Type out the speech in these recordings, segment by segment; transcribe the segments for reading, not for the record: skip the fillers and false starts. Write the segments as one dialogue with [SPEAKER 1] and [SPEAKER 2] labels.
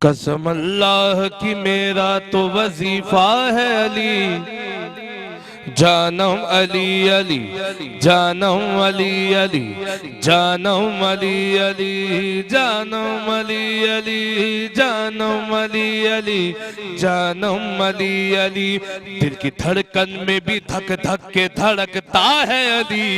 [SPEAKER 1] قسم اللہ کی میرا تو وظیفہ ہے علی، جانم علی علی، جانم علی علی، جانم علی علی، جانم علی علی، جانم علی علی، جانم علی علی، دل کی دھڑکن میں بھی دھک دھک کے دھڑکتا ہے علی،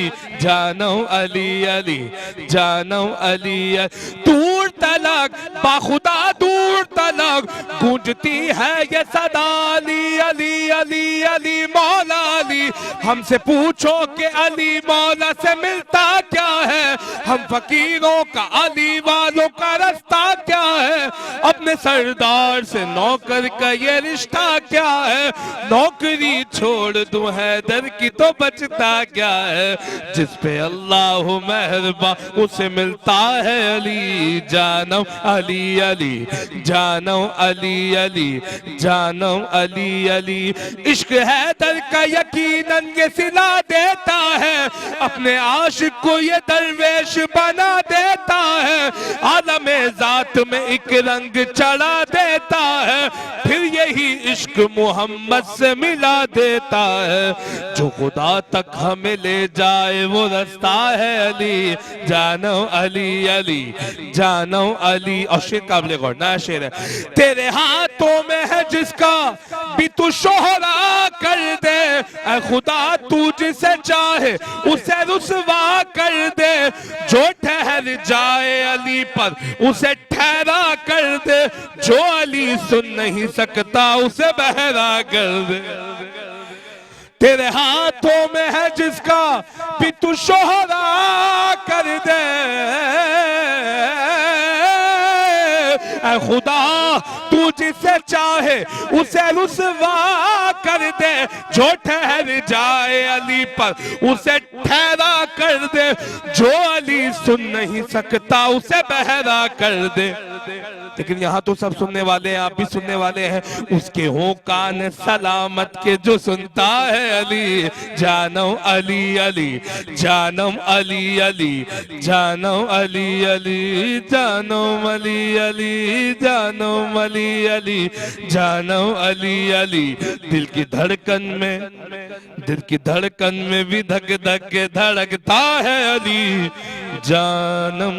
[SPEAKER 1] جانم علی علی، جانم علی علی، دور تلک باخدا دور تلک گونجتی ہے یہ صدا علی علی علی علی مولا علی، ہم سے پوچھو کہ علی مولا سے ملتا کیا ہے، ہم فقیروں کا علی والوں کا رستہ کیا ہے، اپنے سردار سے نوکر کا یہ رشتہ کیا ہے، نوکری چھوڑ دوں حیدر کی تو بچتا کیا ہے، جس پہ اللہ مہربان اسے ملتا ہے علی، جانم علی علی، جانم علی علی، جانم علی علی، عشق حیدر کا یقیناً یہ صلہ دیتا ہے، اپنے عاشق کو یہ درویش بنا دیتا ہے، عالم ذات میں ایک رنگ چڑھا دیتا ہے، پھر یہی عشق محمد سے ملا دیتا ہے، جو خدا تک ہمیں لے جائے وہ رستہ ہے علی، جانم علی علی، جانم علی، اور شعر قابل غور نیا شعر ہے، تیرے ہاتھوں میں ہے جس کا بھی تو شہرا کر دے، اے خدا تو جسے چاہے اسے رسوا کر دے، جو ٹھہر جائے علی پر اسے ٹھہرا کر دے، جو علی سن نہیں سکتا اسے بہرا کر دے، تیرے ہاتھوں میں ہے جس کا بھی تو شہرا کر دے، اے خدا تو جسے چاہے اسے رسوا کر دے، جو ٹھہر جائے علی پر اسے ٹھہرا کر دے، جو علی سن نہیں سکتا اسے بہرا کر دے، لیکن یہاں تو سب سننے والے ہیں، آپ بھی سننے والے ہیں، اس کے ہوں کان سلامت کے جو سنتا ہے علی، جانم علی علی، جانم علی علی، جانم علی علی، جانم علی علی، جانم علی علی، جانم علی علی، دل کی دھڑکن میں بھی دھک دھک کے دھڑکتا ہے علی، جانم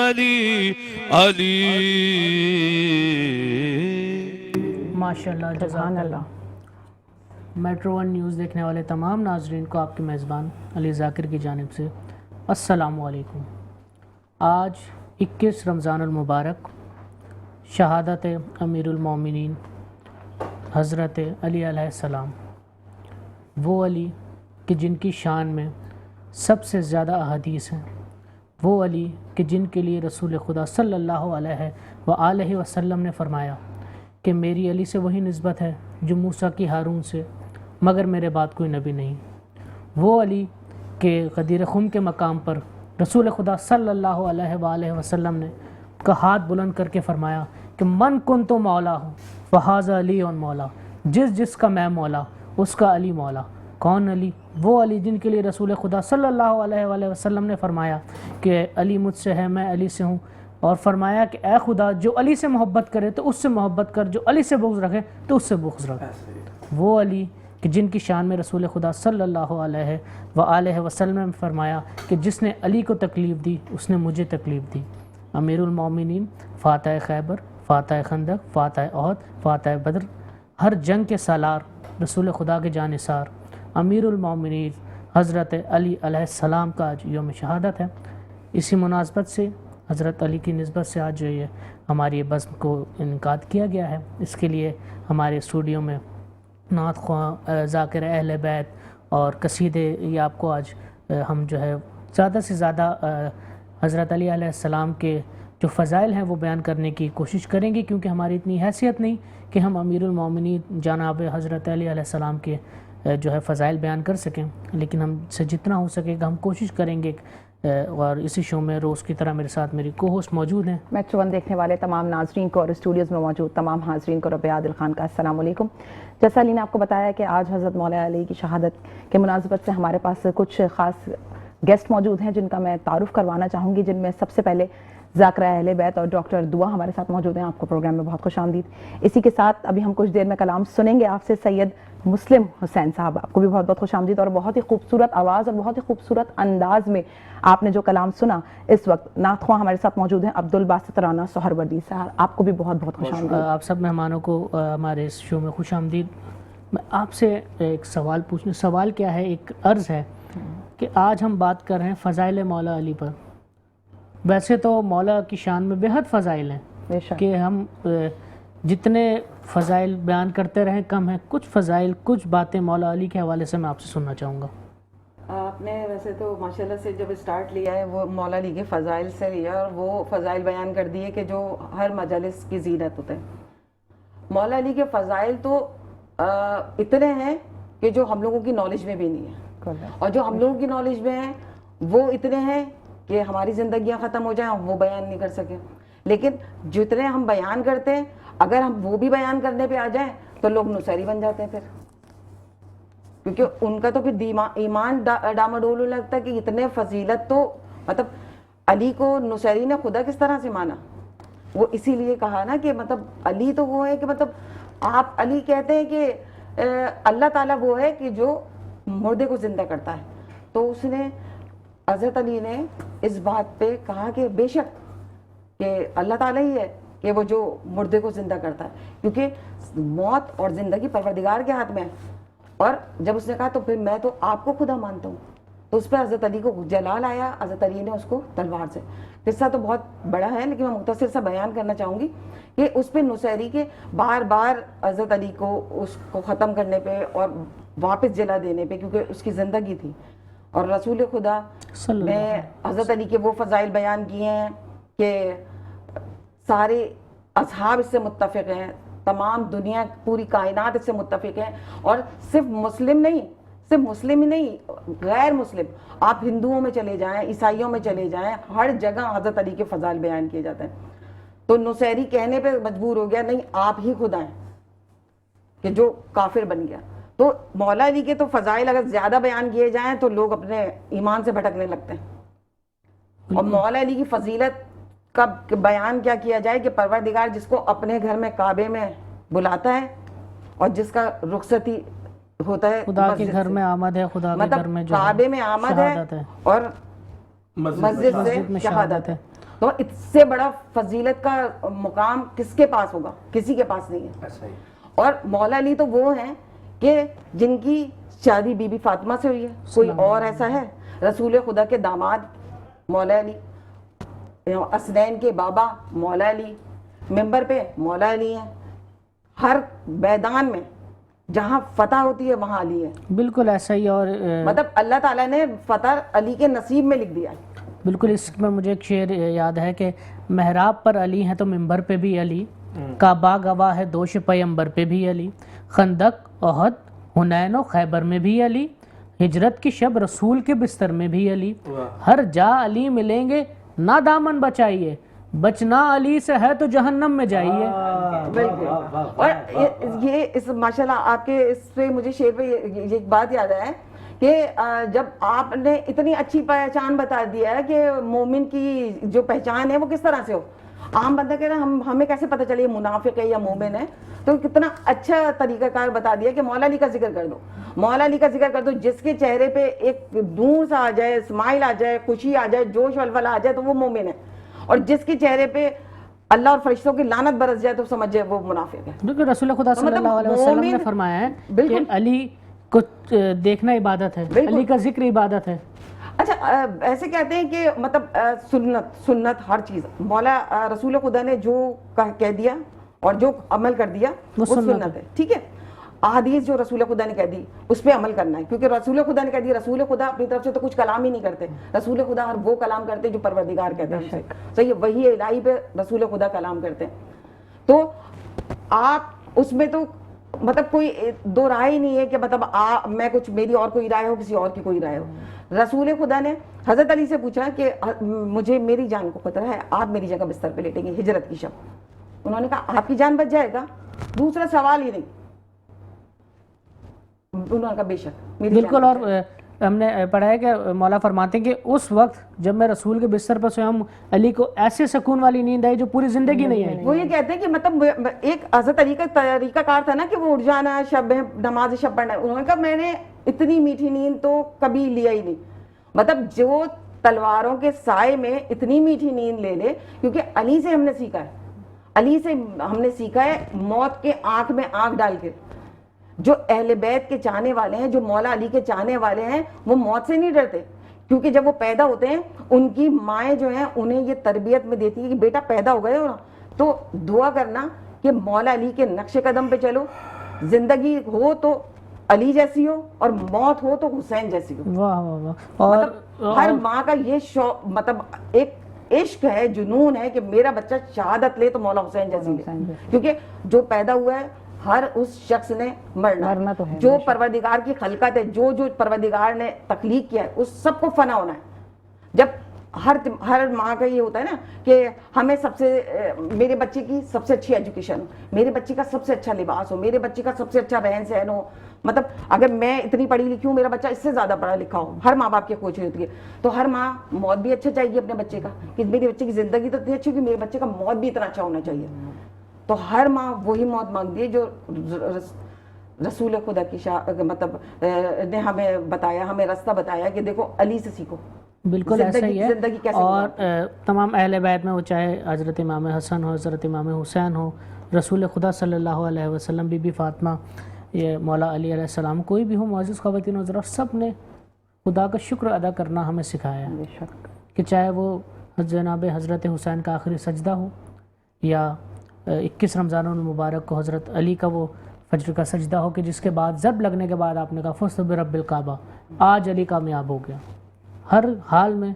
[SPEAKER 1] علی علی۔
[SPEAKER 2] ماشاءاللہ، جزاک اللہ۔ میٹرو ون نیوز دیکھنے والے تمام ناظرین کو آپ کے میزبان علی ذاکر کی جانب سے السلام علیکم۔ آج 21 رمضان المبارک، شہادت امیر المومنین حضرت علی علیہ السلام، وہ علی کہ جن کی شان میں سب سے زیادہ احادیث ہیں، وہ علی کہ جن کے لیے رسول خدا صلی اللہ علیہ وآلہ وسلم نے فرمایا کہ میری علی سے وہی نسبت ہے جو موسیٰ کی ہارون سے، مگر میرے بعد کوئی نبی نہیں، وہ علی کہ غدیر خم کے مقام پر رسول خدا صلی اللہ علیہ وآلہ وسلم نے کا ہاتھ بلند کر کے فرمایا کہ من کن تو مولا ہوں فہذا علی اور مولا، جس کا میں مولا اس کا علی مولا۔ کون علی؟ وہ علی جن کے لیے رسول خدا صلی اللہ علیہ وآلہ وسلم نے فرمایا کہ علی مجھ سے ہے، میں علی سے ہوں، اور فرمایا کہ اے خدا جو علی سے محبت کرے تو اس سے محبت کر، جو علی سے بغض رکھے تو اس سے بغض رکھ۔ وہ علی کہ جن کی شان میں رسول خدا صلی اللہ علیہ وآلہ وسلم نے فرمایا کہ جس نے علی کو تکلیف دی اس نے مجھے تکلیف دی۔ امیر المومنین، فاتح خیبر، فاتح خندق، فاتح احد، فاتح بدر، ہر جنگ کے سالار، رسول خدا کے جانثار امیر المومنین حضرت علی علیہ السلام کا آج یوم شہادت ہے۔ اسی مناسبت سے حضرت علی کی نسبت سے آج جو یہ ہماری بزم کو انعقاد کیا گیا ہے، اس کے لیے ہمارے اسٹوڈیو میں نعت خواں، ذاکر اہل بیت اور قصیدے، یہ آپ کو آج ہم جو ہے زیادہ سے زیادہ حضرت علی علیہ السلام کے جو فضائل ہیں وہ بیان کرنے کی کوشش کریں گے، کیونکہ ہماری اتنی حیثیت نہیں کہ ہم امیر المومنین جناب حضرت علی علیہ السلام کے جو ہے فضائل بیان کر سکیں، لیکن ہم سے جتنا ہو سکے گا ہم کوشش کریں گے۔ اور اسی شو میں روز کی طرح میرے ساتھ میری کو ہوسٹ موجود ہیں۔
[SPEAKER 3] میٹرو ون دیکھنے والے تمام ناظرین کو اور اسٹوڈیوز میں موجود تمام حاضرین کو ربیع عادل خان کا السلام علیکم۔ جیسا علی نے آپ کو بتایا کہ آج حضرت مولا علی کی شہادت کے مناسبت سے ہمارے پاس کچھ خاص گیسٹ موجود ہیں جن کا میں تعارف کروانا چاہوں گی، جن میں سب سے پہلے ذاکرہ اہل بیت اور ڈاکٹر دعا ہمارے ساتھ موجود ہیں. آپ کو پروگرام میں بہت خوش آمدید. اسی کے ساتھ ابھی ہم کچھ دیر میں کلام سنیں گے آپ سے سید مسلم حسین صاحب. آپ کو بھی بہت بہت خوش آمدید, اور بہت ہی خوبصورت آواز اور بہت ہی خوبصورت انداز میں آپ نے جو کلام سنا. اس وقت نعت خواں ہمارے ساتھ موجود ہیں عبدالباسط رانا سہروردی صاحب. آپ کو بھی بہت بہت خوش آمدید.
[SPEAKER 2] آپ سب مہمانوں کو ہمارے اس شو میں خوش آمدید. میں آپ سے ایک سوال پوچھنے, سوال کیا ہے, ایک عرض ہے کہ آج ہم بات کر رہے ہیں فضائل مولا علی پر. ویسے تو مولا کی شان میں بے حد فضائل ہیں کہ ہم جتنے فضائل بیان کرتے رہیں کم ہیں. کچھ فضائل, کچھ باتیں مولا علی کے حوالے سے میں آپ سے سننا چاہوں گا.
[SPEAKER 4] آپ نے ویسے تو ماشاءاللہ سے جب اسٹارٹ لیا ہے وہ مولا علی کے فضائل سے لیا, اور وہ فضائل بیان کر دیے کہ جو ہر مجلس کی زینت ہوتے ہیں. مولا علی کے فضائل تو اتنے ہیں کہ جو ہم لوگوں کی نالج میں بھی نہیں ہے, اور جو ہم لوگوں کی نالج میں ہیں وہ اتنے ہیں کہ ہماری زندگیاں ختم ہو جائیں, ہم وہ بیان نہیں کر سکیں. لیکن جتنے ہم بیان کرتے ہیں اگر ہم وہ بھی بیان کرنے پہ آ جائیں تو لوگ نصیری بن جاتے ہیں پھر, کیونکہ ان کا تو پھر ایمان ڈاماڈول لگتا ہے کہ اتنے فضیلت تو مطلب علی کو نصیری نے خدا کس طرح سے مانا. وہ اسی لیے کہا نا کہ مطلب علی تو وہ ہے کہ مطلب آپ علی کہتے ہیں کہ اللہ تعالیٰ وہ ہے کہ جو مردے کو زندہ کرتا ہے. تو اس نے حضرت علی نے اس بات پہ کہا کہ بے شک کہ اللہ تعالیٰ ہی ہے کہ وہ جو مردے کو زندہ کرتا ہے, کیونکہ موت اور زندگی پروردگار کے ہاتھ میں ہے. اور جب اس نے کہا تو پھر میں تو آپ کو خدا مانتا ہوں, تو اس پہ حضرت علی کو جلال آیا. حضرت علی نے اس کو تلوار سے, قصہ تو بہت بڑا ہے لیکن میں مختصر سا بیان کرنا چاہوں گی کہ اس پہ نصیری کے بار بار حضرت علی کو اس کو ختم کرنے پہ اور واپس جلا دینے پہ, کیونکہ اس کی زندگی تھی. اور رسول خدا نے حضرت علی کے وہ فضائل بیان کیے ہیں کہ سارے اصحاب اس سے متفق ہیں, تمام دنیا پوری کائنات اس سے متفق ہیں. اور صرف مسلم نہیں, صرف مسلم ہی نہیں, غیر مسلم آپ ہندوؤں میں چلے جائیں, عیسائیوں میں چلے جائیں, ہر جگہ حضرت علی کے فضائل بیان کیے جاتے ہیں. تو نصیری کہنے پہ مجبور ہو گیا نہیں آپ ہی خدا ہیں, کہ جو کافر بن گیا. تو مولا علی کے تو فضائل اگر زیادہ بیان کیے جائیں تو لوگ اپنے ایمان سے بھٹکنے لگتے ہیں. اور مولا علی کی فضیلت کا بیان کیا جائے کہ پروردگار جس کو اپنے گھر میں کعبے میں بلاتا ہے اور جس کا رخصتی ہوتا ہے
[SPEAKER 2] خدا کے گھر میں آمد ہے, خدا کے گھر میں جو
[SPEAKER 4] کعبے میں آمد ہے اور مسجد سے شہادت ہے. تو اس سے بڑا فضیلت کا مقام کس کے پاس ہوگا, کسی کے پاس نہیں ہے. اور مولا علی تو وہ ہیں کہ جن کی شادی بی بی فاطمہ سے ہوئی ہے, کوئی اور ایسا ہے؟ رسول خدا کے داماد مولا علی, اسنین کے بابا مولا علی, ممبر پہ مولا علی ہیں, ہر میدان میں جہاں فتح ہوتی ہے وہاں علی ہے.
[SPEAKER 2] بالکل ایسا ہی. اور
[SPEAKER 4] مطلب اللہ تعالیٰ نے فتح علی کے نصیب میں لکھ دیا.
[SPEAKER 2] بالکل اس میں مجھے ایک شعر یاد ہے کہ محراب پر علی ہیں تو ممبر پہ بھی علی, کعبہ گواہ ہے دوش پیمبر پہ بھی علی, خندق احد حنین و خیبر میں بھی علی, ہجرت کی شب رسول کے بستر میں بھی علی, ہر جا علی ملیں گے نہ دامن بچائیے, بچنا علی سے ہے تو جہنم میں جائیے.
[SPEAKER 4] بالکل. اور یہ اس ماشاءاللہ آپ کے اس پہ مجھے شعر پہ یہ ایک بات یاد ہے کہ جب آپ نے اتنی اچھی پہچان بتا دیا ہے کہ مومن کی جو پہچان ہے وہ کس طرح سے ہو. عام بندہ کہہ رہا ہے ہمیں کیسے پتہ چلے یہ منافق ہے یا مومن ہے, تو کتنا اچھا طریقہ کار بتا دیا کہ مولا علی کا ذکر کر دو, مولا علی کا ذکر کر دو. جس کے چہرے پہ ایک نور سا آ جائے, اسمائل آ جائے, خوشی آ جائے, جوش ولولہ آ جائے تو وہ مومن ہے. اور جس کے چہرے پہ اللہ اور فرشتوں کی لعنت برس جائے تو سمجھ جائے وہ منافق ہے.
[SPEAKER 2] کیونکہ رسول خدا صلی اللہ علیہ وسلم نے فرمایا ہے کہ علی کو دیکھنا عبادت ہے, علی کا ذکر عبادت ہے.
[SPEAKER 4] اچھا ایسے کہتے ہیں کہ مطلب سنت ہر چیز مولا رسول خدا نے جو کہہ دیا اور جو عمل کر دیا وہ سنت ہے. ٹھیک ہے, احادیث جو رسول خدا نے کہہ دی اس پہ عمل کرنا ہے, کیونکہ رسول خدا نے کہہ دی. رسول خدا اپنی طرف سے تو کچھ کلام ہی نہیں کرتے, رسول خدا ہر وہ کلام کرتے جو پروردگار کہتے ہیں. صحیح, وہی الہی پہ رسول خدا کلام کرتے ہیں. تو آپ اس میں تو مطلب کوئی دو رائے نہیں ہے کہ مطلب میں کچھ میری اور کوئی رائے ہو کسی اور کی کوئی رائے ہو. رسول خدا نے حضرت علی سے پوچھا کہ مجھے میری جان کو خطرہ ہے, آپ میری جگہ بستر پہ لیٹیں گے ہجرت کی شب. انہوں نے کہا آپ کی جان بچ جائے گا, دوسرا سوال ہی نہیں. انہوں نے کہا بے شک.
[SPEAKER 2] بالکل. اور ہم نے پڑھا ہے کہ مولا فرماتے ہیں کہ اس وقت جب میں رسول کے بستر پر سویا ہوں علی کو ایسے سکون والی نیند آئی جو پوری زندگی نہیں آئی.
[SPEAKER 4] وہ یہ کہتے ہیں کہ مطلب ایک حضرت علی کا طریقہ کار تھا نا کہ وہ اٹھ جانا شب نماز شب پڑھنا. انہوں نے کہا میں نے اتنی میٹھی نیند تو کبھی لیا ہی نہیں. مطلب جو تلواروں کے سائے میں اتنی میٹھی نیند لے لے, کیونکہ علی سے ہم نے سیکھا ہے, علی سے ہم نے سیکھا ہے موت کے آنکھ میں آنکھ ڈال کے. جو اہل بیت کے چاہنے والے ہیں, جو مولا علی کے چاہنے والے ہیں, وہ موت سے نہیں ڈرتے, کیونکہ جب وہ پیدا ہوتے ہیں ان کی مائیں جو ہیں انہیں یہ تربیت میں دیتی ہے کہ بیٹا پیدا ہو گئے ہو نا تو دعا کرنا کہ مولا علی کے نقش قدم پہ چلو, زندگی ہو تو علی جیسی ہو اور موت ہو تو حسین جیسی ہو.
[SPEAKER 2] واہ واہ واہ. اور
[SPEAKER 4] مطلب ہر ماں کا یہ شوق, مطلب ایک عشق ہے, جنون ہے کہ میرا بچہ شہادت لے تو مولا حسین جیسی لے, کیونکہ جو پیدا ہوا ہے ہر اس شخص نے مرنا
[SPEAKER 3] تو ہے,
[SPEAKER 4] جو پروردگار کی خلقت ہے, جو پروردگار نے تخلیق کیا ہے اس سب کو فنا ہونا ہے. جب ہر ماں کا یہ ہوتا ہے نا کہ ہمیں میرے بچے کی سب سے اچھی ایجوکیشن ہو, میرے بچے کا سب سے اچھا لباس ہو, میرے بچے کا سب سے اچھا رہن سہن ہو. مطلب اگر میں اتنی پڑھی لکھی ہوں, میرا بچہ اس سے زیادہ پڑھا لکھا ہو, ہر ماں باپ کی کوشش ہوتی ہے. تو ہر ماں موت بھی اچھا چاہیے اپنے بچے کا, کہ میرے بچے کی زندگی تو اتنی اچھی کہ میرے بچے کا موت بھی اتنا اچھا ہونا چاہیے. تو ہر ماں وہی موت مانگتی ہے جو رسول خدا کی مطلب نے ہمیں بتایا, ہمیں راستہ بتایا کہ دیکھو علی سے سیکھو.
[SPEAKER 2] بالکل ایسا ہی ہے.
[SPEAKER 4] زندگی کیسے
[SPEAKER 2] اور تمام اہل بیت میں, وہ چاہے حضرت امام حسن ہو, حضرت امام حسین ہو, رسول خدا صلی اللہ علیہ وسلم, بی بی فاطمہ, یہ مولا علی علیہ السلام, کوئی بھی ہو معزز خواتین و حضرات, سب نے خدا کا شکر ادا کرنا ہمیں سکھایا ہے. کہ چاہے وہ جناب حضرت حسین کا آخری سجدہ ہو, یا 21 رمضان المبارک کو حضرت علی کا وہ فجر کا سجدہ ہو کہ جس کے بعد ضرب لگنے کے بعد آپ نے کہا فزت برب الکعبہ, آج علی کامیاب ہو گیا. ہر حال میں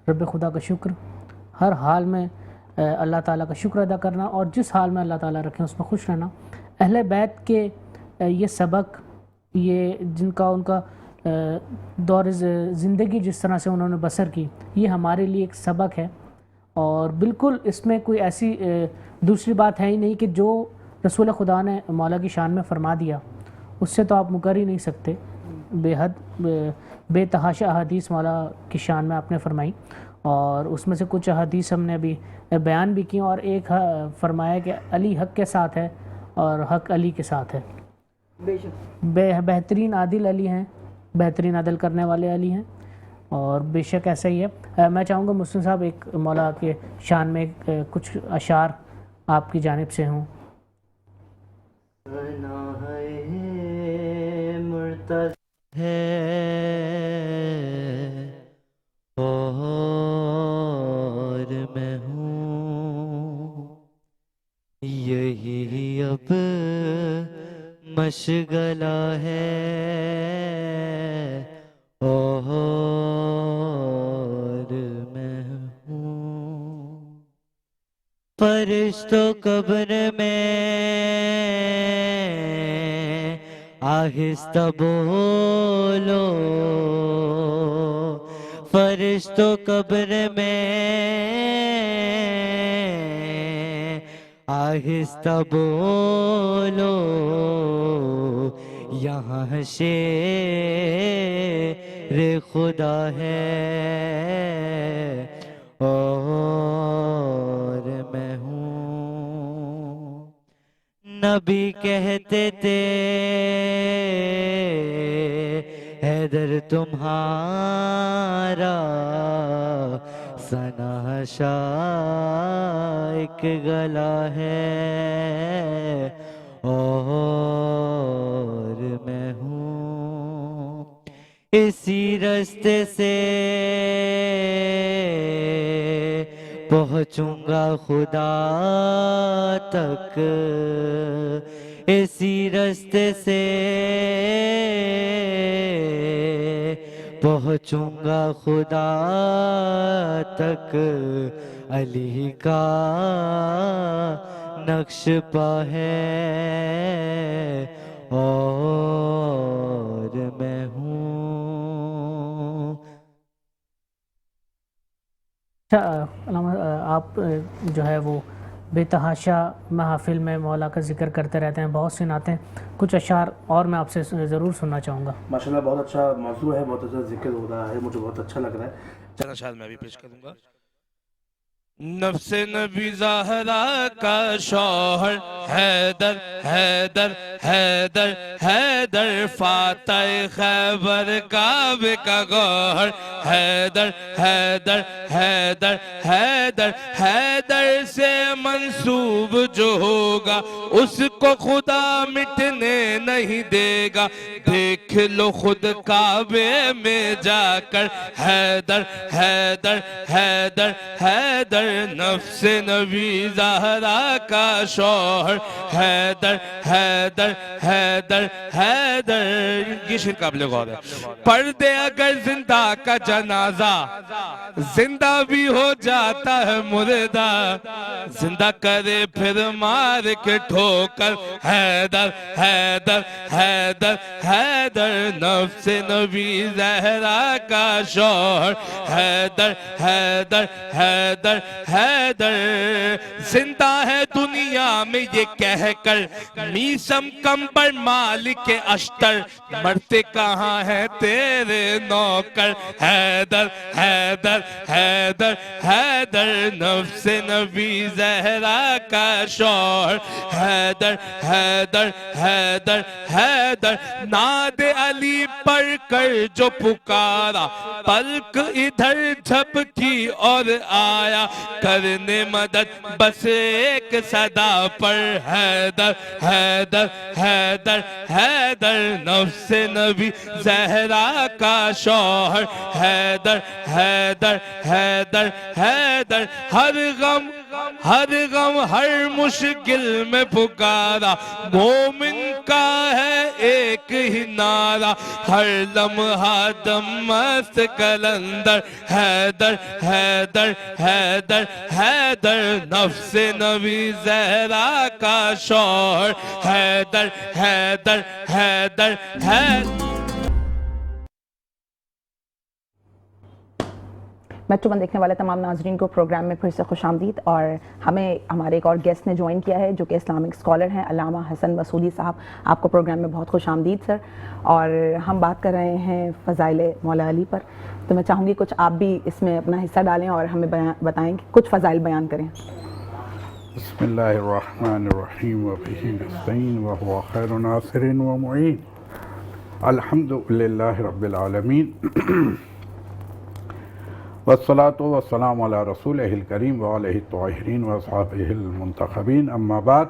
[SPEAKER 2] رب خدا کا شکر, ہر حال میں اللہ تعالیٰ کا شکر ادا کرنا, اور جس حال میں اللہ تعالیٰ رکھیں اس میں خوش رہنا. اہل بیت کے یہ سبق, یہ جن کا ان کا دور زندگی جس طرح سے انہوں نے بسر کی, یہ ہمارے لیے ایک سبق ہے. اور بالکل اس میں کوئی ایسی دوسری بات ہے ہی نہیں کہ جو رسول خدا نے مولا کی شان میں فرما دیا اس سے تو آپ مکر ہی نہیں سکتے. بے حد بے تحاشا احادیث مولا کی شان میں آپ نے فرمائی, اور اس میں سے کچھ احادیث ہم نے ابھی بیان بھی کی. اور ایک فرمایا کہ علی حق کے ساتھ ہے اور حق علی کے ساتھ ہے. بہترین عادل علی ہیں, بہترین عدل کرنے والے علی ہیں, اور بے شک ایسا ہی ہے. میں چاہوں گا مسلم صاحب ایک مولا کے شان میں کچھ اشعار آپ کی جانب سے ہوں.
[SPEAKER 5] اور میں ہوں یہی اب مشغلہ ہے, اور میں ہوں فرشتوں قبر میں آہستہ بولو, فرشتوں قبر میں آہستہ بولو, یہاں شیر خدا ہے, اور میں ہوں. نبی کہتے تھے حیدر تمہارا ثنا شاہ ایک گلا ہے, اور میں ہوں اسی راستے سے پہنچوں گا خدا تک, اسی راستے سے پہنچوں گا خدا تک, علی کا نقش پا ہے, اور میں ہوں.
[SPEAKER 2] علامہ آپ جو ہے وہ بے تحاشا محافل میں مولا کا ذکر کرتے رہتے ہیں، بہت سی نعتیں، کچھ اشعار اور میں آپ سے ضرور سننا چاہوں گا.
[SPEAKER 6] ماشاءاللہ بہت اچھا موضوع ہے، بہت اچھا ذکر ہو رہا ہے، مجھے بہت اچھا لگ رہا ہے.
[SPEAKER 1] چلنا شاید میں بھی پیش کروں گا. نفس نبی زہرا کا شوہر حیدر حیدر حیدر حیدر فاتح خیبر کعبے کا گوہر حیدر حیدر حیدر حیدر حیدر سے منسوب جو ہوگا اس کو خدا مٹنے نہیں دے گا. دیکھ لو خود کعبے میں جا کر حیدر حیدر حیدر حیدر نفس نبی زہرا کا شوہر حیدر حیدر حیدر حیدر. یہ شعر قابل غور ہے. پردے اگر زندہ کا جنازہ زندہ بھی ہو جاتا ہے مردہ، زندہ کرے پھر مار کے ٹھوکر حیدر حیدر حیدر حیدر نفس نبی زہرا کا شوہر حیدر حیدر حیدر حیدر. زندہ ہے دنیا میں یہ کہہ کر میسم کمبر مالک اشتر، مرتے کہاں ہے تیرے نوکر حیدر حیدر حیدر حیدر نفس نبی زہرا کا شوہر حیدر حیدر حیدر حیدر. ناد علی پڑھ کر جو پکارا پلک ادھر جھپکی اور آیا کرنے مدد بس ایک صدا پر حیدر حیدر حیدر حیدر نفس نبی زہرا کا شوہر حیدر حیدر حیدر حیدر. ہر غم ہر مشکل میں پکارا مومن کا ہے ایک ہی نعرہ، ہر لمحہ دم مست کلندر حیدر حیدر حیدر حیدر نفس نبی زہرا کا شوہر حیدر حیدر حیدر حیدر.
[SPEAKER 3] میٹرو ون دیکھنے والے تمام ناظرین کو پروگرام میں پھر سے خوش آمدید. اور ہمیں ہمارے ایک اور گیسٹ نے جوائن کیا ہے جو کہ اسلامک اسکالر ہیں، علامہ حسن وصولی صاحب. آپ کو پروگرام میں بہت خوش آمدید سر. اور ہم بات کر رہے ہیں فضائل مولا علی پر، تو میں چاہوں گی کچھ آپ بھی اس میں اپنا حصہ ڈالیں اور ہمیں بتائیں کہ کچھ فضائل بیان کریں.
[SPEAKER 7] بسم اللہ الرحمن الرحیم وبہ نستعین وہو خیر ناصر و معین. الحمد للہ رب العالمین والصلاة والسلام علی رسولہ الکریم وعلیہ الطاہرین واصحابہ المنتخبین. اما بعد،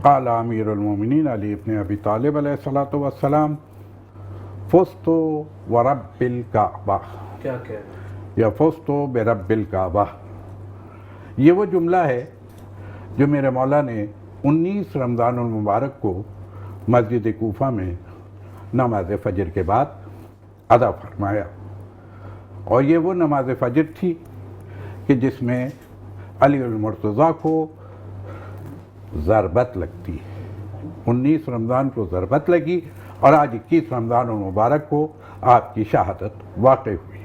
[SPEAKER 7] قال امیر المومنین علی ابن ابی طالب علیہ الصلاۃ والسلام فزت ورب الکعبہ
[SPEAKER 6] کیا کیا
[SPEAKER 7] یا فزت برب الکعبہ. یہ وہ جملہ ہے جو میرے مولا نے 19 رمضان المبارک کو مسجد کوفہ میں نماز فجر کے بعد ادا فرمایا. اور یہ وہ نماز فجر تھی کہ جس میں علی المرتضیٰ کو ضربت لگتی ہے. 19 رمضان کو ضربت لگی اور آج 21 رمضان المبارک کو آپ کی شہادت واقع ہوئی.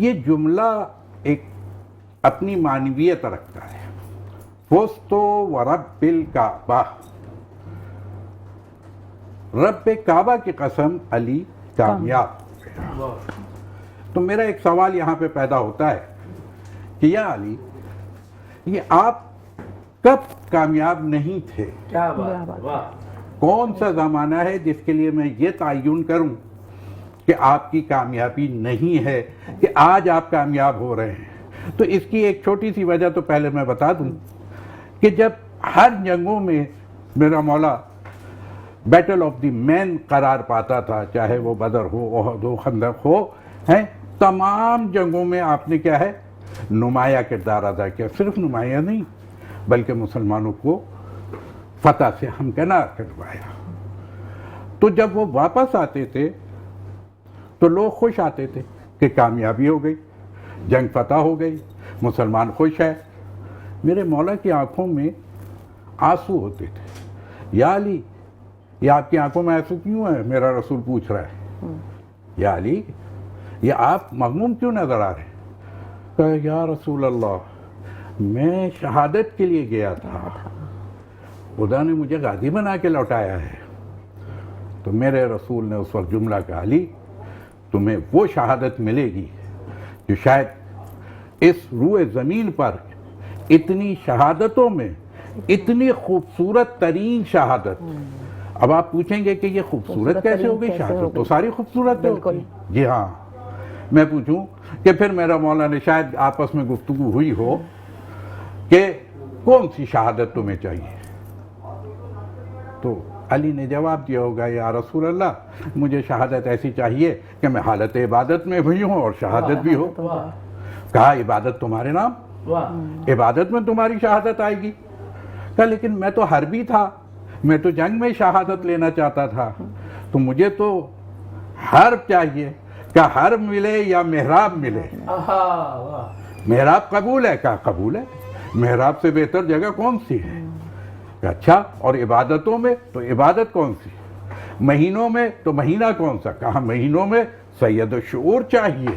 [SPEAKER 7] یہ جملہ ایک اپنی معنویت رکھتا ہے. فزت ورب الکعبہ، رب کعبہ کی قسم علی کامیاب ہو گیا. تو میرا ایک سوال یہاں پہ پیدا ہوتا ہے کہ یا علی، یہ آپ کب کامیاب نہیں تھے؟
[SPEAKER 6] کیا بات ہے، واہ.
[SPEAKER 7] کون سا زمانہ ہے جس کے لیے میں یہ تعین کروں کہ آپ کی کامیابی نہیں ہے کہ آج آپ کامیاب ہو رہے ہیں؟ تو اس کی ایک چھوٹی سی وجہ تو پہلے میں بتا دوں کہ جب ہر جنگوں میں میرا مولا بیٹل آف دی مین قرار پاتا تھا، چاہے وہ بدر ہو، احد ہو، خندق ہو، تمام جنگوں میں آپ نے کیا ہے نمایاں کردار ادا کیا. صرف نمایاں نہیں بلکہ مسلمانوں کو فتح سے ہمکنار کروایا. تو جب وہ واپس آتے تھے تو لوگ خوش آتے تھے کہ کامیابی ہو گئی، جنگ فتح ہو گئی، مسلمان خوش ہے. میرے مولا کی آنکھوں میں آنسو ہوتے تھے. یا علی، یہ آپ کی آنکھوں میں آنسو کیوں ہے؟ میرا رسول پوچھ رہا ہے. یا علی، یہ آپ مغموم کیوں نظر آ رہے ہیں؟ کہا یا رسول اللہ، میں شہادت کے لیے گیا تھا، خدا نے مجھے غازی بنا کے لوٹایا ہے۔ تو میرے رسول نے اس وقت جملہ کہا، علی تمہیں وہ شہادت ملے گی جو شاید اس روئے زمین پر اتنی شہادتوں میں اتنی خوبصورت ترین شہادت۔ اب آپ پوچھیں گے کہ یہ خوبصورت کیسے ہو گئی؟ شہادت تو ساری خوبصورت ہوتی ہے۔ جی ہاں، میں پوچھوں کہ پھر میرا مولا نے شاید آپس میں گفتگو ہوئی ہو کہ کون سی شہادت تمہیں چاہیے، تو علی نے جواب دیا ہوگا، یا رسول اللہ مجھے شہادت ایسی چاہیے کہ میں حالت عبادت میں بھی ہوں اور شہادت بھی ہو۔ کہا عبادت تمہارے نام، عبادت میں تمہاری شہادت آئے گی۔ کہا لیکن میں تو حربی تھا، میں تو جنگ میں شہادت لینا چاہتا تھا، تو مجھے تو حرب چاہیے۔ کہا حرب ملے یا محراب ملے، محراب قبول ہے؟ کہا قبول ہے، محراب سے بہتر جگہ کون سی ہے؟ کہا اچھا، اور عبادتوں میں تو عبادت کون سی، مہینوں میں تو مہینہ کون سا؟ کہا مہینوں میں سید الشعور چاہیے،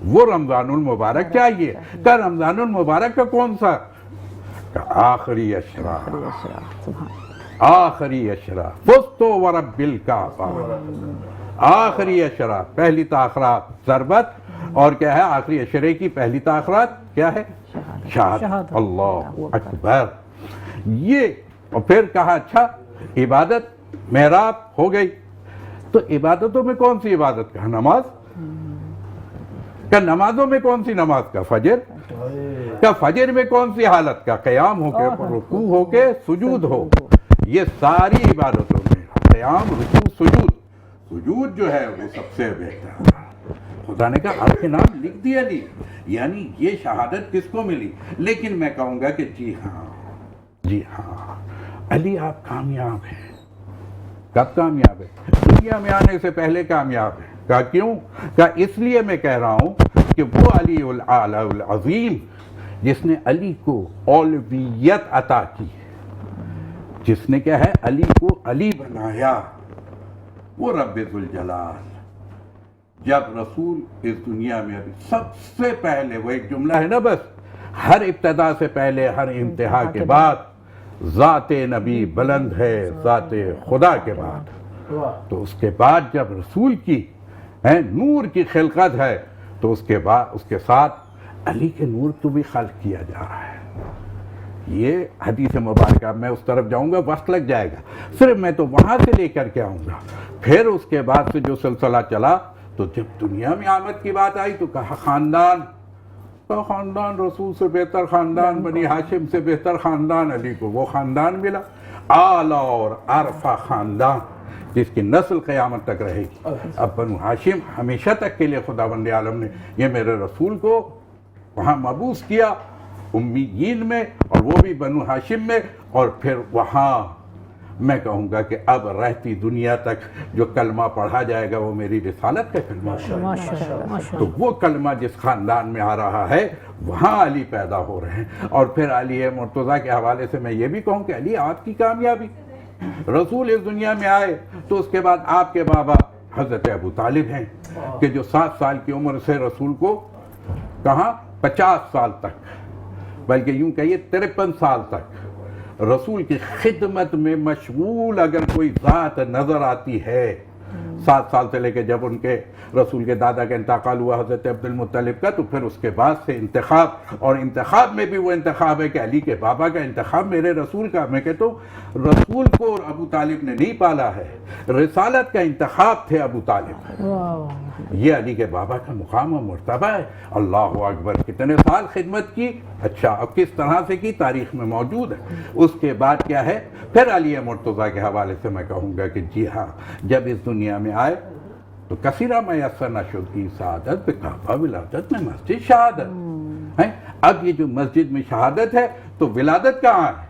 [SPEAKER 7] وہ رمضان المبارک چاہیے۔ کہا رمضان المبارک کا کون سا؟ کہا آخری اشرا، آخری اشرا، فزت ورب الکعبہ، آخری اشرا، پہلی تاخرات ضربت، اور کیا ہے آخری اشرے کی پہلی تاخرات کیا ہے؟ شہادت۔ اللہ اکبر۔ یہ اور پھر کہا اچھا عبادت محراب ہو گئی، تو عبادتوں میں کون سی عبادت؟ کہا نماز۔ کہ نمازوں میں کون سی نماز؟ کا فجر۔ کہ فجر میں کون سی حالت؟ کا قیام ہو کے رکوع ہو کے سجود ہو۔ یہ ساری عبادتوں میں قیام، رکوع، سجود، سجود جو ہے وہ سب سے بہتر۔ خدا نے کہا آپ کے نام لکھ دیا علی، یعنی یہ شہادت کس کو ملی؟ لیکن میں کہوں گا کہ جی ہاں، جی ہاں علی آپ کامیاب ہیں۔ کب کامیاب ہے؟ دنیا میں آنے سے پہلے کامیاب ہے۔ کہا کیوں؟ کہا اس لیے میں کہہ رہا ہوں کہ وہ علی الاعلی العظیم جس نے علی کو اولویت عطا کی، جس نے کیا ہے علی کو علی بنایا، وہ رب ذوالجلال جب رسول اس دنیا میں ابھی سب سے پہلے، وہ ایک جملہ ہے نا بس، ہر ابتدا سے پہلے ہر انتہا کے بعد ذات نبی بلند ہے ذات خدا کے بعد، تو اس کے بعد جب رسول کی نور کی خلقت ہے تو اس کے بعد اس کے ساتھ علی کے نور کو بھی خلق کیا جا رہا ہے۔ یہ حدیث مبارکہ، میں اس طرف جاؤں گا وقت لگ جائے گا، صرف میں تو وہاں سے لے کر کے آؤں گا۔ پھر اس کے بعد سے جو سلسلہ چلا، تو جب دنیا میں آمد کی بات آئی تو کہا خاندان، تو خاندان رسول سے بہتر خاندان، بنی ہاشم سے بہتر خاندان علی کو وہ خاندان ملا، اعلیٰ اور عرفہ خاندان جس کی نسل قیامت تک رہے گی۔ اب بنو ہاشم ہمیشہ تک کے لیے خداوند عالم نے یہ میرے رسول کو وہاں مبعوث کیا، امیین میں، اور وہ بھی بنو ہاشم میں، اور پھر وہاں میں کہوں گا کہ اب رہتی دنیا تک جو کلمہ پڑھا جائے گا وہ میری رسالت کا کلمہ ہے۔ تو وہ کلمہ جس خاندان میں آ رہا ہے وہاں علی پیدا ہو رہے ہیں۔ اور پھر علی مرتضیٰ کے حوالے سے میں یہ بھی کہوں کہ علی آپ کی کامیابی، رسول اس دنیا میں آئے تو اس کے بعد آپ کے بابا حضرت ابو طالب ہیں کہ جو 7 سال کی عمر سے رسول کو کہاں 50 سال تک، بلکہ یوں کہیے 53 سال تک رسول کی خدمت میں مشغول اگر کوئی ذات نظر آتی ہے، 7 سال سے لے کے جب ان کے رسول کے دادا کا انتقال ہوا حضرت عبد المطلب کا، تو پھر اس کے بعد سے انتخاب، اور انتخاب میں بھی وہ انتخاب ہے کہ علی کے بابا کا انتخاب میرے رسول کا۔ میں کہتا ہوں رسول کو اور ابو طالب نے نہیں پالا ہے، رسالت کا انتخاب تھے ابو طالب، یہ علی کے بابا کا مقام و مرتبہ ہے۔ اللہ اکبر، کتنے سال خدمت کی، اچھا اب کس طرح سے کی، تاریخ میں موجود ہے۔ اس کے بعد کیا ہے، پھر علی مرتضیٰ کے حوالے سے میں کہوں گا کہ جی ہاں جب اس دنیا میں آئے تو کثیرہ میسر نشد کی سعادت بکعبہ ولادت میں مسجد شہادت ہے۔ اب یہ جو مسجد میں شہادت ہے تو ولادت کہاں ہے؟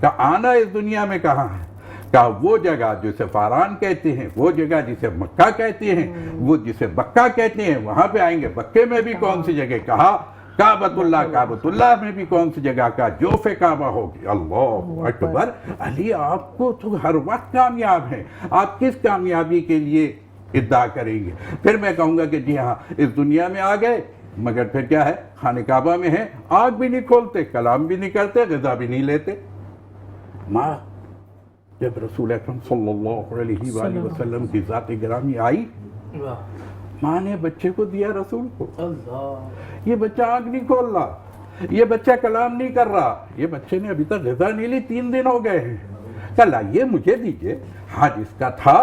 [SPEAKER 7] کہ آنا اس دنیا میں کہاں ہے؟ کہ وہ جگہ جسے فاران کہتے ہیں، وہ جگہ جسے مکہ کہتے ہیں، وہ جسے بکہ کہتے ہیں، وہاں پہ آئیں گے۔ بکے میں بھی کون سی جگہ کہا، کعبۃ اللہ، کعبۃ اللہ میں بھی کون سی جگہ کا جوف کعبہ ہوگی۔ اللہ اکبر، علی آپ کو تو ہر وقت کامیاب ہیں، آپ کس کامیابی کے لیے ادعا کریں گے؟ پھر میں کہوں گا کہ جی ہاں اس دنیا میں آ گئے مگر پھر کیا ہے خانہ کعبہ میں ہیں, آگ بھی نہیں کھولتے, کلام بھی نہیں کرتے, غذا بھی نہیں لیتے. ماں جب رسول اکرم صلی اللہ علیہ وآلہ وسلم کی ذات گرامی آئی, ماں نے بچے کو دیا رسول کو. یہ بچہ آنکھ نہیں کھول رہا, یہ بچہ کلام نہیں کر رہا, یہ بچے نے ابھی تک غذا نہیں لی, 3 دن ہو گئے ہیں. کہ لائیے مجھے دیجئے. ہاں جس کا تھا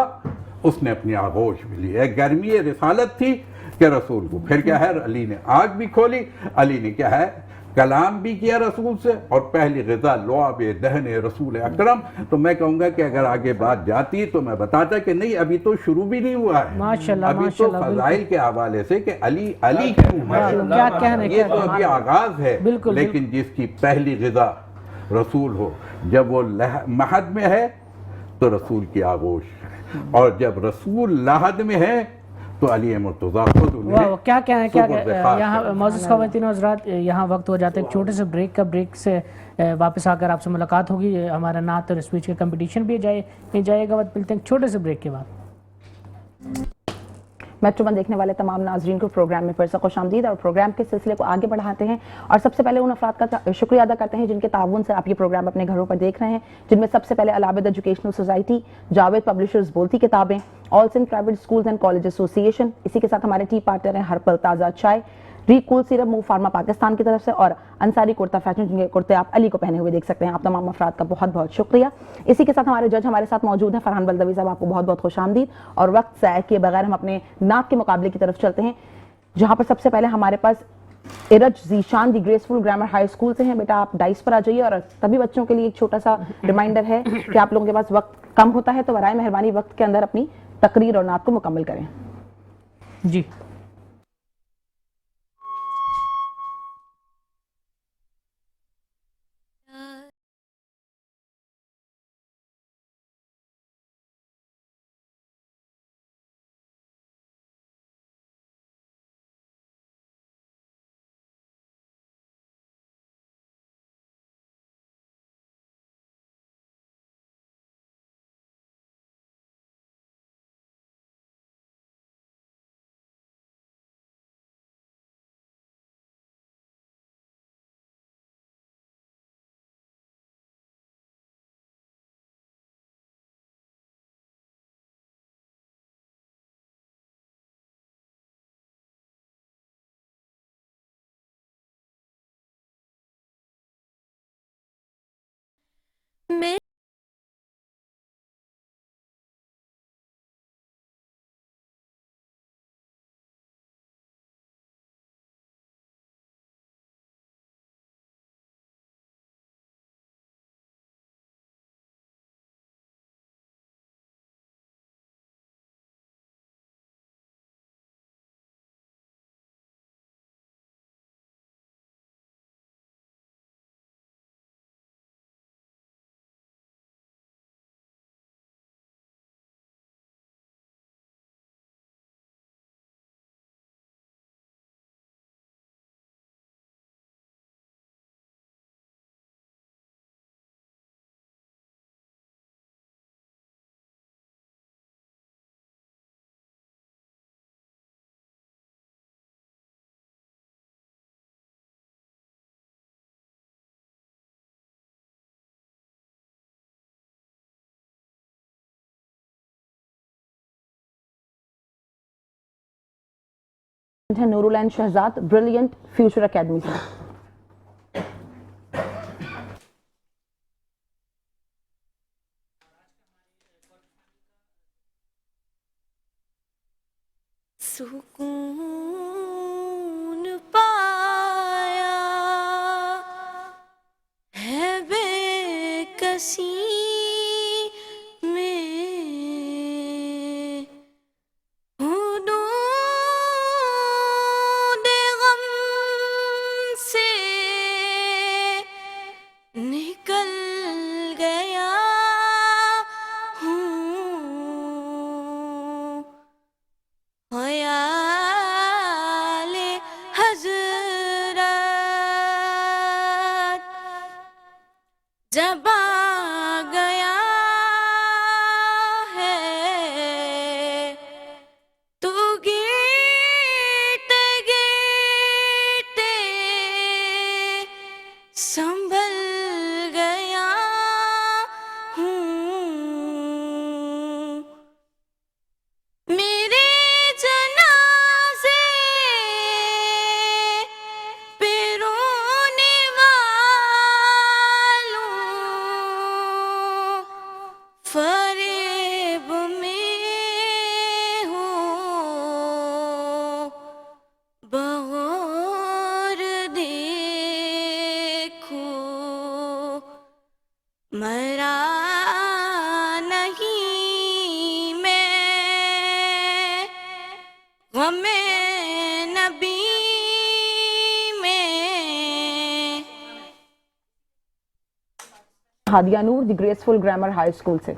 [SPEAKER 7] اس نے اپنی آغوش بھی لی. ایک گرمی رسالت تھی کہ رسول کو. پھر کیا ہے علی نے آگ بھی کھولی, علی نے کیا ہے کلام بھی کیا رسول سے, اور پہلی غذا لعاب دہن رسول اکرم. تو میں کہوں گا کہ اگر آگے بات جاتی تو میں بتاتا کہ نہیں ابھی تو شروع بھی نہیں ہوا ہے,
[SPEAKER 2] ماشاءاللہ
[SPEAKER 7] ابھی تو فضائل کے حوالے سے کہ علی علی کیوں ہے,
[SPEAKER 2] کیا کہنے
[SPEAKER 7] یہ تو ابھی آغاز ہے. لیکن جس کی پہلی غذا رسول ہو, جب وہ مہد میں ہے تو رسول کی آغوش ہے, اور جب رسول لحد میں ہے تو علی مرتضیٰ خود انہیں
[SPEAKER 2] کیا کہنا ہے, کیا
[SPEAKER 7] سپرد خاص
[SPEAKER 2] یہاں معزز خواتین و حضرات, یہاں وقت ہو جاتا ہے ایک چھوٹے سے بریک کا. بریک سے واپس آ کر آپ سے ملاقات ہوگی. ہمارا نعت اور اسپیچ کا کمپٹیشن بھی جائے گا. ملتے ہیں چھوٹے سے بریک کے بعد.
[SPEAKER 3] میٹرو ون دیکھنے والے تمام ناظرین کو پروگرام میں پھر سے خوش آمدید, اور پروگرام کے سلسلے کو آگے بڑھاتے ہیں. اور سب سے پہلے ان افراد کا شکریہ ادا کرتے ہیں جن کے تعاون سے آپ یہ پروگرام اپنے گھروں پر دیکھ رہے ہیں, جن میں سب سے پہلے Al-Abid educational society, Javed publishers بولتی کتابیں, all Sindh private schools and college association, اسی کے ساتھ ہمارے ٹی پارٹنر ہیں ہر پل تازہ چائے, ریکول سیرپ مو فارما پاکستان کی طرف سے, اور انصاری کرتا فیشن جن کے کرتے آپ علی کو پہنے ہوئے دیکھ سکتے ہیں. آپ تمام افراد کا بہت بہت شکریہ. اسی کے ساتھ ہمارے جج ہمارے ساتھ موجود ہیں فرحان بلدوی صاحب, آپ کو بہت بہت خوش آمدید. اور وقت ضائع کیے بغیر ہم اپنے نعت کے مقابلے کی طرف چلتے ہیں, جہاں پر سب سے پہلے ہمارے پاس ارج ذیشان دی گریسفل گرامر ہائی اسکول سے ہیں. بیٹا آپ ڈائس پر آ جائیے. اور تبھی بچوں کے لیے ایک چھوٹا سا ریمائنڈر ہے کہ آپ لوگوں کے پاس وقت کم ہوتا ہے, تو برائے مہربانی وقت کے اندر اپنی تقریر اور نعت کو مکمل کریں.
[SPEAKER 2] جی
[SPEAKER 3] نورالعین شہزاد بریلینٹ فیوچر اکیڈمی سے.
[SPEAKER 8] سکون پایا ہے بے کسی میں, حدود غم سے نکل گیا ہوں, خیال حضرت جب آ گیا ہے تو گرتے گرتے غم نبی میں
[SPEAKER 3] ہادیہ نور دی گریسفل گرامر ہائی اسکول سے.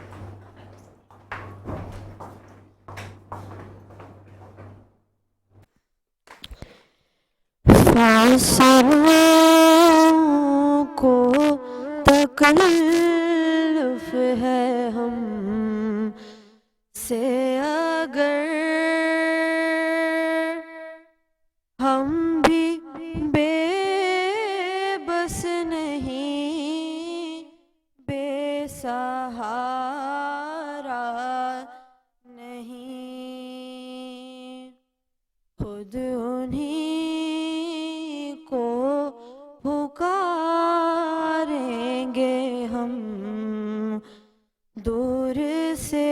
[SPEAKER 9] فاصلوں کو تکلف ہے ہم سے اگر ہم بھی بے بس نہیں بے سہارا نہیں خود انہیں کو پکاریں گے ہم دور سے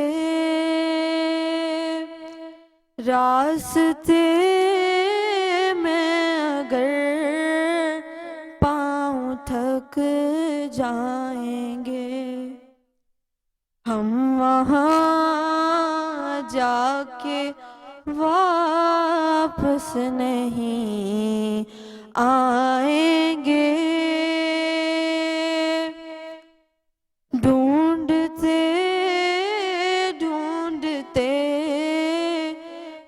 [SPEAKER 9] راستے میں اگر پاؤں تھک جائیں گے ہم وہاں جا کے واپس نہیں آئیں گے ڈھونڈتے ڈھونڈتے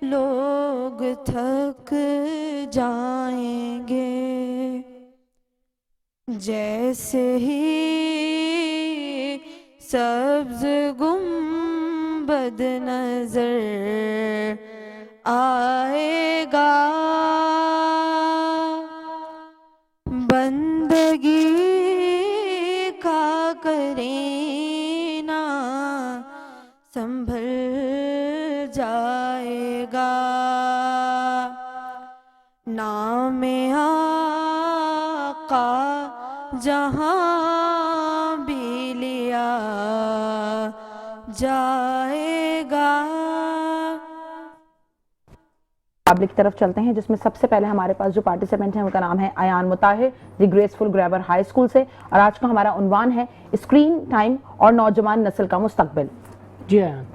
[SPEAKER 9] لوگ تھک جائیں گے جیسے ہی سبز گنبد نظر آئے گا بندگی کا کرینہ سنبھل جائے گا نام آقا جہاں بھی لیا جائے گا.
[SPEAKER 3] مقابلے کی طرف چلتے ہیں جس میں سب سے پہلے ہمارے پاس جو پارٹیسپینٹ ہیں ان کا نام ہے ایان مطاہر دی گریسفل گرامر ہائی اسکول سے اور آج کا ہمارا عنوان ہے اسکرین ٹائم اور نوجوان نسل کا مستقبل.
[SPEAKER 2] جی ایان.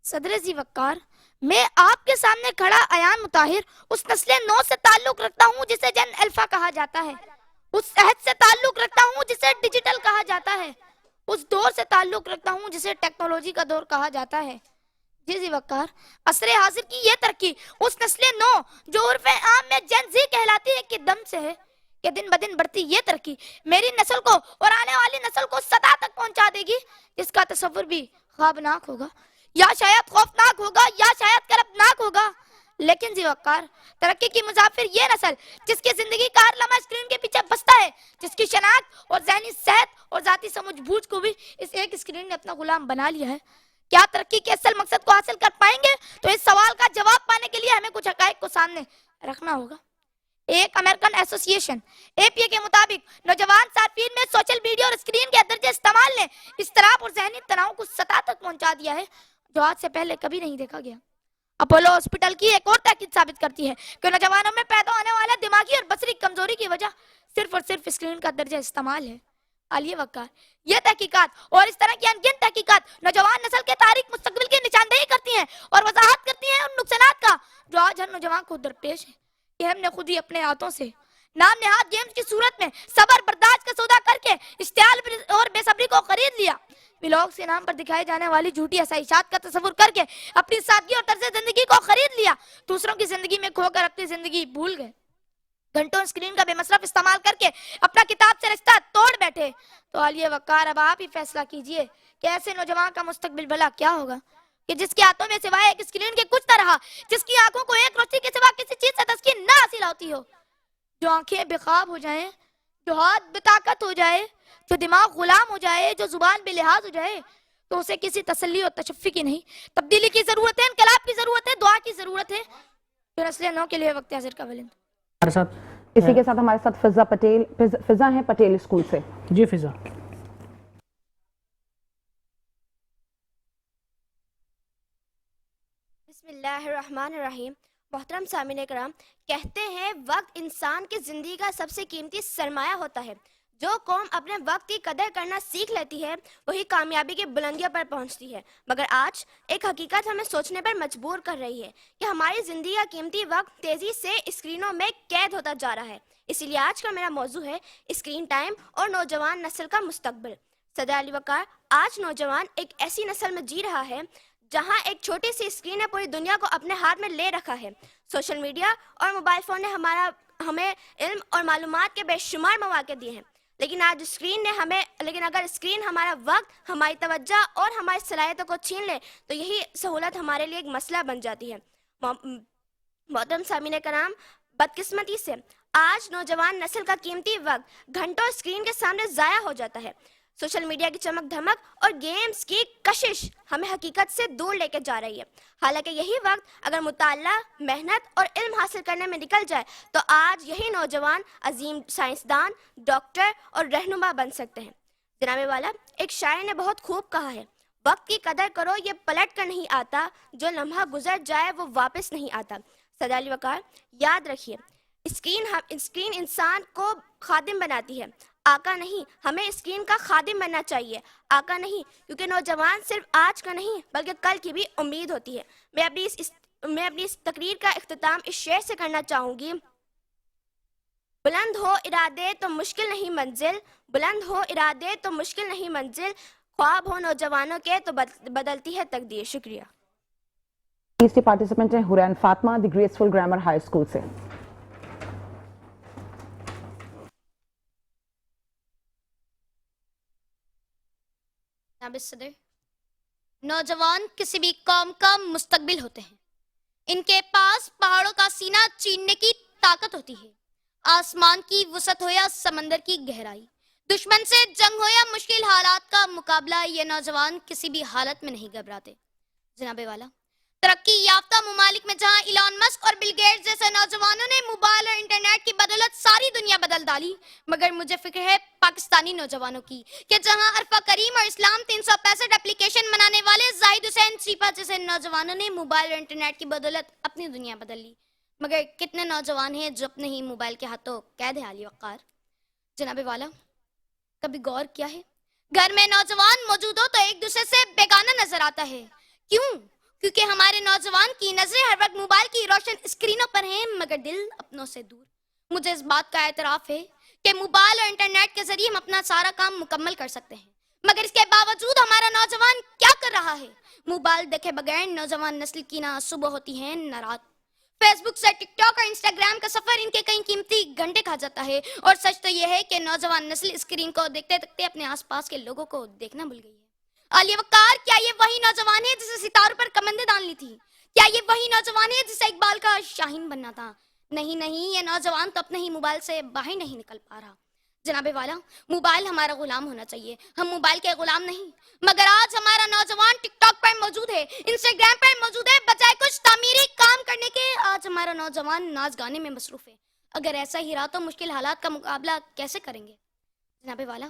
[SPEAKER 10] صدر ذی وقار، میں آپ کے سامنے کھڑا ایان مطاہر اس نسل نو سے تعلق رکھتا ہوں جسے جن الفا کہا جاتا ہے، اس عہد سے تعلق رکھتا ہوں جسے ڈیجیٹل کہا جاتا ہے، اس دور سے تعلق رکھتا ہوں جسے ٹیکنالوجی کا دور کہا جاتا ہے. جی ذی وقار، عصر حاضر کی یہ ترقی اس نسل نو جو عرف عام میں جن زی کہلاتی ہے کے دم سے ہے کہ دن بدن بڑھتی یہ ترقی میری نسل کو اور آنے والی نسل کو سطح تک پہنچا دے گی جس کا تصور بھی خوابناک ہوگا یا شاید خوفناک ہوگا یا شاید کربناک ہوگا. لیکن ذی وقار، ترقی کی مسافر یہ نسل جس کی زندگی کا ہر لمحہ اسکرین کے پیچھے بستا ہے، جس کی شناخت اور ذہنی صحت اور ذاتی سمجھ بوجھ کو بھی اس ایک اسکرین نے اپنا غلام بنا لیا ہے، کیا ترقی کے اصل مقصد کو حاصل کر پائیں گے؟ تو اس سوال کا جواب پانے کے لیے ہمیں کچھ حقائق کو سامنے رکھنا ہوگا. ایک امریکن ایسوسی ایشن APA کے مطابق نوجوان صارفین میں سوشل میڈیا اور اسکرین کے درجہ استعمال نے اضطراب اور ذہنی تناؤ کو سطح تک پہنچا دیا ہے جو آج سے پہلے کبھی نہیں دیکھا گیا. اپولو ہاسپٹل کی ایک اور تحقیق ثابت کرتی ہے کہ نوجوانوں میں پیدا ہونے والا دماغی اور بصری کمزوری کی وجہ صرف اور صرف اسکرین کا درجہ استعمال ہے. عالیہ وقار، یہ تحقیقات اور اس طرح کی انگن تحقیقات نوجوان نسل کے تاریخ مستقبل کی نشاندہی کرتی ہیں اور وضاحت کرتی ہیں ان نقصانات کا جو آج ہر نوجوان کو درپیش ہے کہ ہم نے خود ہی اپنے ہاتھوں سے نام نہاد گیمز کی صورت میں صبر برداشت کا سودا کر کے اشتعال اور بے صبری کو خرید لیا. ولاگز کے نام پر دکھائی جانے والی جھوٹی آسائشات کا تصور کر کے اپنی سادگی اور طرز زندگی کو خرید لیا. دوسروں کی زندگی میں کھو کر اپنی زندگی بھول گئے. گھنٹوں اسکرین کا بے مصرف استعمال کر کے اپنا کتاب سے رشتہ توڑ بیٹھے. تو عالیہ وقار، اب آپ ہی فیصلہ کیجئے کہ ایسے نوجوان کا مستقبل بھلا کیا ہوگا کہ جس کے ہاتھوں میں سوائے ایک اسکرین کے کچھ نہ رہا، جس کی آنکھوں کو ایک روشنی کے سوا کسی چیز سے تسکین نہ حاصل ہوتی ہو، جو آنکھیں بے خواب ہو جائیں، جو ہاتھ بے طاقت ہو جائے، جو دماغ غلام ہو جائے، جو زبان بے لحاظ ہو جائے، تو اسے کسی تسلی اور تشفی کی نہیں، تبدیلی کی ضرورت ہے، انقلاب کی ضرورت ہے، دعا کی ضرورت ہے جو نسل نو کے لیے وقت حاضر کا بلند.
[SPEAKER 3] اسی کے ساتھ ہمارے ساتھ فضا ہیں پٹیل اسکول سے.
[SPEAKER 2] جی فضا.
[SPEAKER 11] بسم اللہ الرحمن الرحیم. محترم سامعین کرام، کہتے ہیں وقت انسان کی زندگی کا سب سے قیمتی سرمایہ ہوتا ہے. جو قوم اپنے وقت کی قدر کرنا سیکھ لیتی ہے وہی کامیابی کی بلندیوں پر پہنچتی ہے، مگر آج ایک حقیقت ہمیں سوچنے پر مجبور کر رہی ہے کہ ہماری زندگی کا قیمتی وقت تیزی سے اسکرینوں میں قید ہوتا جا رہا ہے۔ اسی لیے آج کا میرا موضوع ہے اسکرین ٹائم اور نوجوان نسل کا مستقبل۔ صدر علی وقار، آج نوجوان ایک ایسی نسل میں جی رہا ہے جہاں ایک چھوٹی سی اسکرین نے پوری دنیا کو اپنے ہاتھ میں لے رکھا ہے۔ سوشل میڈیا اور موبائل فون نے ہمیں علم اور معلومات کے بے شمار مواقع دیے ہیں، لیکن اگر اسکرین ہمارا وقت، ہماری توجہ اور ہماری صلاحیتوں کو چھین لے تو یہی سہولت ہمارے لیے ایک مسئلہ بن جاتی ہے۔ محترم سامعین کرام، بدقسمتی سے آج نوجوان نسل کا قیمتی وقت گھنٹوں اسکرین کے سامنے ضائع ہو جاتا ہے۔ سوشل میڈیا کی چمک دھمک اور گیمز کی کشش ہمیں حقیقت سے دور لے کے جا رہی ہے، حالانکہ یہی وقت اگر مطالعہ، محنت اور علم حاصل کرنے میں نکل جائے تو آج یہی نوجوان عظیم سائنسدان، ڈاکٹر اور رہنما بن سکتے ہیں۔ جناب والا، ایک شاعر نے بہت خوب کہا ہے، وقت کی قدر کرو یہ پلٹ کر نہیں آتا، جو لمحہ گزر جائے وہ واپس نہیں آتا۔ صدر علی وقار، یاد رکھیے، اسکرین انسان کو خادم بناتی ہے، آقا نہیں۔ ہمیں اسکرین کا خادم بننا چاہیے، آقا نہیں، کیونکہ نوجوان صرف آج کا نہیں بلکہ کل کی بھی امید ہوتی ہے۔ میں اپنی اس تقریر کا اختتام اس شعر سے کرنا چاہوں گی، بلند ہو ارادے تو مشکل نہیں منزل، بلند ہو ارادے تو مشکل نہیں منزل، خواب ہو نوجوانوں کے تو بدلتی ہے تقدیر۔ شکریہ۔
[SPEAKER 3] تیسری پارٹیسپینٹ ہیں حورین فاطمہ دی گریسفل گرامر ہائی اسکول سے۔
[SPEAKER 10] صدر، نوجوان کسی بھی قوم کا مستقبل ہوتے ہیں۔ ان کے پاس پہاڑوں کا سینہ چیننے کی طاقت ہوتی ہے، آسمان کی وسعت ہو یا سمندر کی گہرائی، دشمن سے جنگ ہو یا مشکل حالات کا مقابلہ، یہ نوجوان کسی بھی حالت میں نہیں گھبراتے۔ جناب والا، ترقی یافتہ ممالک میں جہاں ایلان مسک اور بل گیٹس جیسے نوجوانوں نے موبائل اور انٹرنیٹ کی بدولت ساری دنیا بدل ڈالی، مگر مجھے فکر ہے پاکستانی نوجوانوں کی کہ جہاں عرفہ کریم اور اسلام 365 اپلیکیشن بنانے والے زاہد حسین چیپا جیسے نوجوانوں نے موبائل اور انٹرنیٹ کی بدولت اپنی دنیا بدل لی، مگر کتنے نوجوان ہیں جو اپنے ہی موبائل کے ہاتھوں قید ہیں علی وقار۔ جناب والا، کبھی غور کیا ہے، گھر میں نوجوان موجود ہو تو ایک دوسرے سے بیگانہ نظر آتا ہے، کیوں؟ کیونکہ ہمارے نوجوان کی نظریں ہر وقت موبائل کی روشن اسکرینوں پر ہیں مگر دل اپنوں سے دور۔ مجھے اس بات کا اعتراف ہے کہ موبائل اور انٹرنیٹ کے ذریعے ہم اپنا سارا کام مکمل کر سکتے ہیں، مگر اس کے باوجود ہمارا نوجوان کیا کر رہا ہے؟ موبائل دیکھے بغیر نوجوان نسل کی نہ صبح ہوتی ہے نہ رات۔ فیس بک سے ٹک ٹاک اور انسٹاگرام کا سفر ان کے کئی قیمتی گھنٹے کھا جاتا ہے، اور سچ تو یہ ہے کہ نوجوان نسل اسکرین کو دیکھتے دیکھتے اپنے آس پاس کے لوگوں کو دیکھنا بھول گئی ہے۔ علی وقار، کیا یہ وہی نوجوان ہے جسے ستاروں پر کمندیں ڈالنی تھی؟ کیا یہ وہی نوجوان ہے جسے اقبال کا شاہین بننا تھا؟ نہیں، یہ نوجوان تو اپنے ہی موبائل سے باہر نہیں نکل پا رہا۔ جناب والا، موبائل ہمارا غلام ہونا چاہیے، ہم موبائل کے غلام نہیں، مگر آج ہمارا نوجوان ٹک ٹاک پر موجود ہے، انسٹاگرام پر موجود ہے، بجائے کچھ تعمیری کام کرنے کے آج ہمارا نوجوان ناچ گانے میں مصروف ہے۔ اگر ایسا ہی رہا تو مشکل حالات کا مقابلہ کیسے کریں گے؟ جناب والا،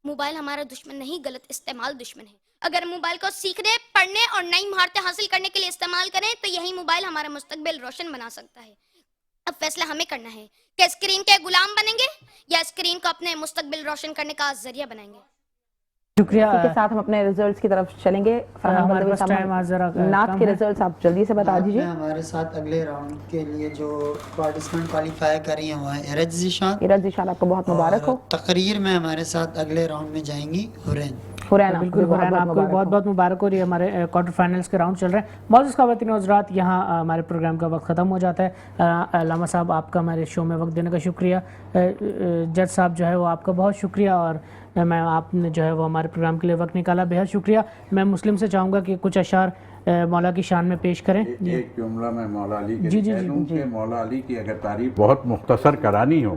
[SPEAKER 10] موبائل ہمارا دشمن نہیں، غلط استعمال دشمن ہے۔ اگر موبائل کو سیکھنے، پڑھنے اور نئی مہارتیں حاصل کرنے کے لیے استعمال کریں تو یہی موبائل ہمارا مستقبل روشن بنا سکتا ہے۔ اب فیصلہ ہمیں کرنا ہے کہ اسکرین کے غلام بنیں گے یا اسکرین کو اپنے مستقبل روشن کرنے کا ذریعہ بنائیں گے۔
[SPEAKER 3] شکریہ۔ اسی کے ساتھ ہم اپنے ریزلٹس کی طرف چلیں گے۔
[SPEAKER 2] ہمارے پاس ٹائم آج ذرا
[SPEAKER 3] نعت کے ریزلٹس آپ جلدی سے بتا دیجیے۔
[SPEAKER 12] ہمارے ساتھ اگلے راؤنڈ کے لیے جو پارٹیسپینٹ کوالیفائی کر رہی ہیں وہ ہیں ارج ذیشان، آپ کو بہت مبارک ہو۔ تقریر میں ہمارے ساتھ اگلے راؤنڈ میں جائیں گی حورین۔
[SPEAKER 2] بالکل حورین، آپ کو بہت بہت مبارک ہو رہی ہے۔ ہمارے کوارٹر فائنلز کے راؤنڈ چل رہے ہیں۔ معزز خواتین و حضرات، یہاں ہمارے پروگرام کا وقت ختم ہو جاتا ہے۔ علامہ صاحب، آپ کا ہمارے شو میں وقت دینے کا شکریہ۔ جج صاحب جو ہے وہ آپ کا بہت شکریہ، اور میں آپ نے جو ہے وہ ہمارے پروگرام کے لیے وقت نکالا، بہت شکریہ۔ میں مسلم سے چاہوں گا کہ کچھ اشعار مولا کی شان میں پیش کریں۔
[SPEAKER 7] ایک جملہ میں مولا علی کے کہہ دوں کہ مولا علی کی اگر تعریف بہت مختصر کرانی ہو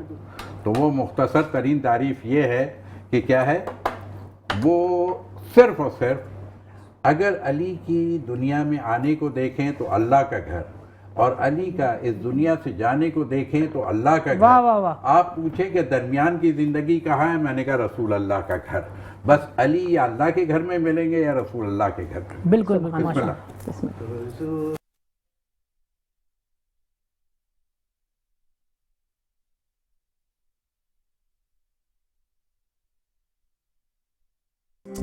[SPEAKER 7] تو وہ مختصر ترین تعریف یہ ہے کہ کیا ہے، وہ صرف اور صرف اگر علی کی دنیا میں آنے کو دیکھیں تو اللہ کا گھر، اور علی کا اس دنیا سے جانے کو دیکھیں تو اللہ کا گھر۔
[SPEAKER 2] واہ واہ واہ۔
[SPEAKER 7] آپ پوچھیں کہ درمیان کی زندگی کہاں ہے، میں نے کہا رسول اللہ کا گھر۔ بس علی یا اللہ کے گھر میں ملیں گے یا رسول اللہ کے گھر میں۔
[SPEAKER 2] بالکل بالکل، ماشاءاللہ۔